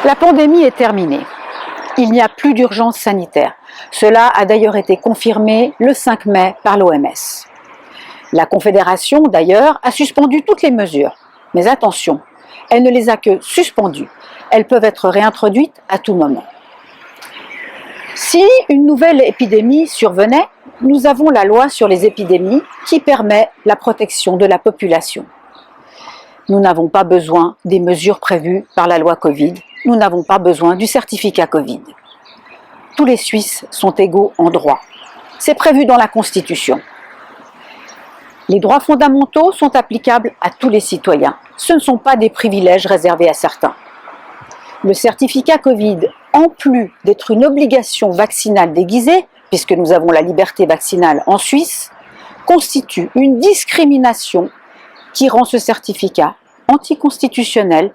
La pandémie est terminée. Il n'y a plus d'urgence sanitaire. Cela a d'ailleurs été confirmé le 5 mai par l'OMS. La Confédération, d'ailleurs, a suspendu toutes les mesures. Mais attention, elle ne les a que suspendues. Elles peuvent être réintroduites à tout moment. Si une nouvelle épidémie survenait, nous avons la loi sur les épidémies qui permet la protection de la population. Nous n'avons pas besoin des mesures prévues par la loi Covid. Nous n'avons pas besoin du certificat Covid. Tous les Suisses sont égaux en droit. C'est prévu dans la Constitution. Les droits fondamentaux sont applicables à tous les citoyens. Ce ne sont pas des privilèges réservés à certains. Le certificat Covid, en plus d'être une obligation vaccinale déguisée, puisque nous avons la liberté vaccinale en Suisse, constitue une discrimination qui rend ce certificat anticonstitutionnel,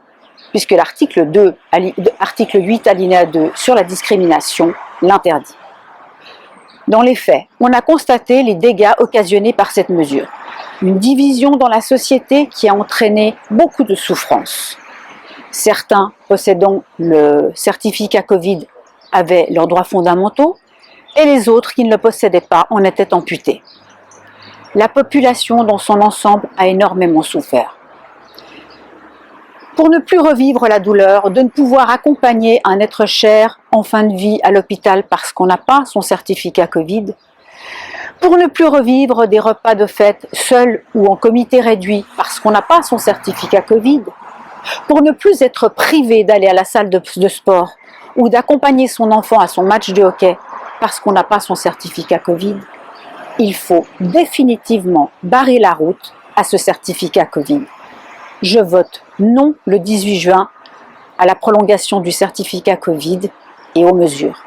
puisque l'article 8 alinéa 2 sur la discrimination l'interdit. Dans les faits, on a constaté les dégâts occasionnés par cette mesure. Une division dans la société qui a entraîné beaucoup de souffrances. Certains possédant le certificat Covid avaient leurs droits fondamentaux et les autres qui ne le possédaient pas en étaient amputés. La population dans son ensemble a énormément souffert. Pour ne plus revivre la douleur de ne pouvoir accompagner un être cher en fin de vie à l'hôpital parce qu'on n'a pas son certificat Covid, pour ne plus revivre des repas de fête seul ou en comité réduit parce qu'on n'a pas son certificat Covid, pour ne plus être privé d'aller à la salle de sport ou d'accompagner son enfant à son match de hockey parce qu'on n'a pas son certificat Covid, il faut définitivement barrer la route à ce certificat Covid. Je vote non le 18 juin à la prolongation du certificat Covid et aux mesures.